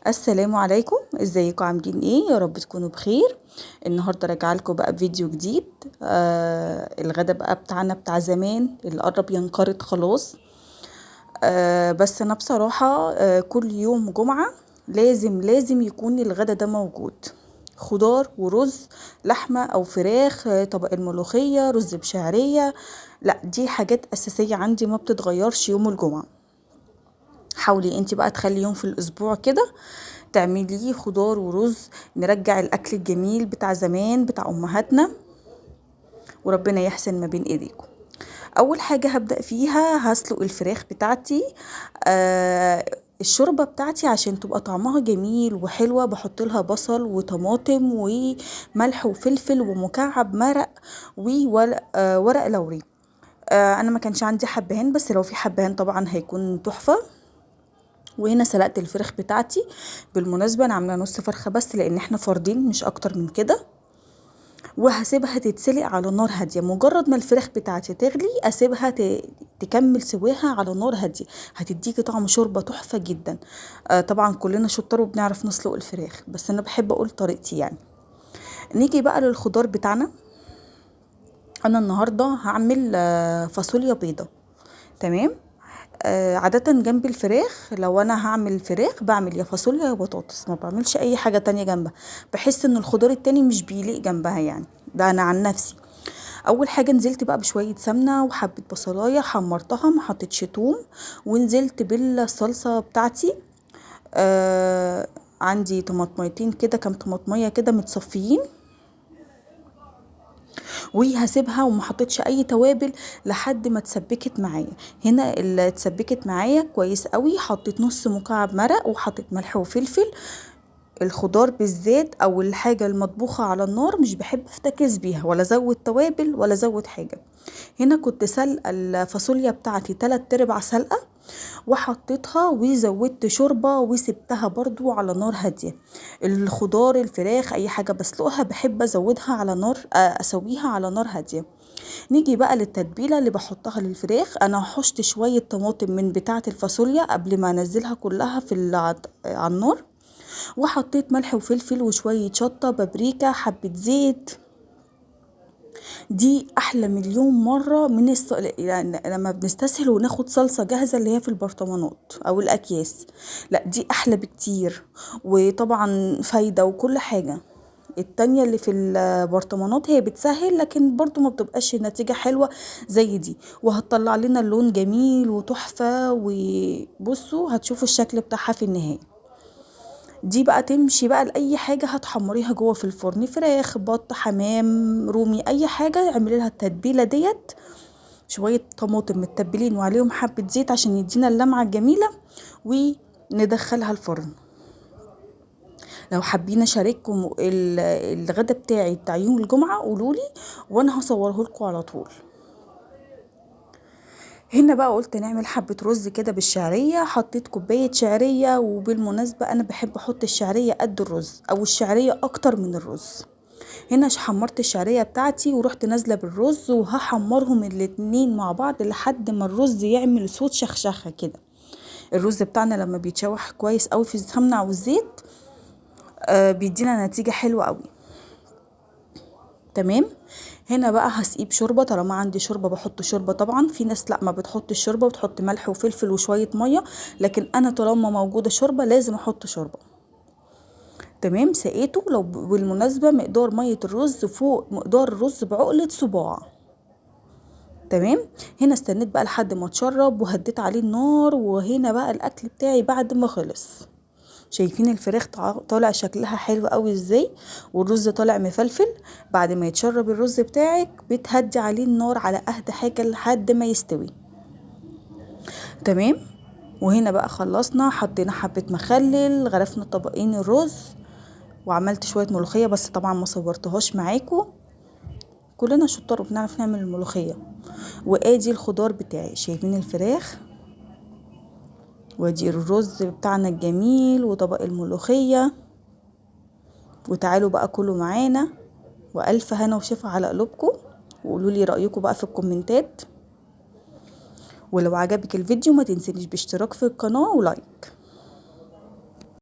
السلام عليكم، ازيكم عاملين ايه؟ يا رب تكونوا بخير. النهارده راجعه لكم بقى بفيديو جديد. الغدا بقى بتاعنا بتاع زمان اللي قرب ينقرض خلاص. بس انا بصراحه كل يوم جمعه لازم يكون الغدا ده موجود. خضار ورز، لحمه او فراخ، طبق الملوخيه، رز بشعريه. لا، دي حاجات اساسيه عندي ما بتتغيرش يوم الجمعه. حاولي انت بقى تخلي يوم في الاسبوع كده تعمليه خضار ورز، نرجع الاكل الجميل بتاع زمان بتاع امهاتنا، وربنا يحسن ما بين ايديكم. اول حاجة هبدأ فيها هسلق الفراخ بتاعتي. الشوربة بتاعتي عشان تبقى طعمها جميل وحلوة بحط لها بصل وطماطم وملح وفلفل ومكعب مرق وورق ورق لوري. انا ما كانش عندي حبهان، بس لو في حبهان طبعا هيكون تحفة. وهنا سلقت الفراخ بتاعتي. بالمناسبة انا عاملة نص فرخة بس لان احنا فردين مش اكتر من كده. وهسيبها تتسلق على نار هادية. مجرد ما الفراخ بتاعتي تغلي اسيبها تكمل سواها على نار هادية. هتديكي طعم شوربة تحفة جدا. طبعا كلنا شطار وبنعرف نسلق الفراخ، بس انا بحب اقول طريقتي يعني. نيجي بقى للخضار بتاعنا. انا النهاردة هعمل فاصوليا بيضة. تمام. عادة جنب الفراخ لو انا هعمل فراخ بعمل يا فاصوليا يا بطاطس، ما بعملش اي حاجة تانية جنبها. بحس ان الخضار التاني مش بيليق جنبها يعني. ده انا عن نفسي. اول حاجة نزلت بقى بشوية سمنة وحبة بصلاية حمرتها، ما حطيتش توم. ونزلت بالصلصة بتاعتي. عندي طماطميتين كده، كام طماطمية كده متصفيين. وهسيبها وما حطيتش اي توابل لحد ما اتسبكت معايا. هنا اللي اتسبكت معايا كويس قوي، حطيت نص مكعب مرق وحطيت ملح وفلفل. الخضار بالذات او الحاجة المطبوخة على النار مش بحب افتكس بيها ولا ازود توابل ولا ازود حاجة. هنا كنت سلقة الفاصوليا بتاعتي 3/4 سلقة. وحطيتها وزودت شوربة وسبتها برضو على نار هادية. الخضار الفراخ اي حاجة بسلقها بحب ازودها على نار اسويها على نار هادية. نيجي بقى للتتبيلة اللي بحطها للفراخ. انا حشت شوية طماطم من بتاعة الفاصوليا قبل ما انزلها كلها على النار. وحطيت ملح وفلفل وشوية شطة بابريكا حبة زيت. دي احلى مليون مرة يعني لما بنستسهل وناخد صلصة جاهزة اللي هي في البرطمانات او الاكياس. لا، دي احلى بكتير. وطبعا فايدة وكل حاجة. التانية اللي في البرطمانات هي بتسهل لكن برضو ما بتبقاش النتيجة حلوة زي دي. وهتطلع لنا اللون جميل وتحفة، وبصوا هتشوفوا الشكل بتاعها في النهاية. دي بقى تمشي بقى لأي حاجة هتحمريها جوه في الفرن، فراخ بط حمام رومي اي حاجة اعملي لها التتبيلة ديت. شوية طماطم متبلين وعليهم حبة زيت عشان يدينا اللمعة الجميلة. وندخلها الفرن. لو حابين اشارككم الغدا بتاعي بتاع يوم الجمعة قولولي وانا هصوره لكم على طول. هنا بقى قلت نعمل حبة رز كده بالشعرية. حطيت كوباية شعرية، وبالمناسبة انا بحب احط الشعرية قد الرز او الشعرية اكتر من الرز. هنا حمرت الشعرية بتاعتي ورحت نازلة بالرز وهحمرهم الاتنين مع بعض لحد ما الرز يعمل صوت شخشخة كده. الرز بتاعنا لما بيتشوح كويس قوي في السمنة او الزيت بيدينا نتيجة حلوة قوي. تمام. هنا بقى هسقيب شوربه. طالما عندي شوربه بحط شوربه. طبعا في ناس لا ما بتحط الشوربه وتحط ملح وفلفل وشويه ميه، لكن انا طالما موجوده شوربه لازم احط شوربه. تمام. سقيته. لو بالمناسبه مقدار ميه الرز فوق مقدار الرز بعقله صباع. تمام. هنا استنيت بقى لحد ما اتشرب وهديت عليه النار. وهنا بقى الاكل بتاعي بعد ما خلص. شايفين الفراخ طالع شكلها حلو قوي ازاي، والرز طالع مفلفل. بعد ما يتشرب الرز بتاعك بتهدي عليه النار على اهدى حاجة لحد ما يستوي. تمام. وهنا بقى خلصنا. حطينا حبة مخلل، غرفنا طبقين الرز. وعملت شوية ملوخية بس طبعا ما صورتهاش معاكم. كلنا شطار وبنعرف نعمل الملوخية. وادي الخضار بتاعي. شايفين الفراخ وادي الرز بتاعنا الجميل وطبق الملوخية. وتعالوا بقى كلوا معانا. والف هنا وشفا على قلوبكم. وقولوا لي رايكم بقى في الكومنتات. ولو عجبك الفيديو ما تنسيش باشتراك في القناه ولايك.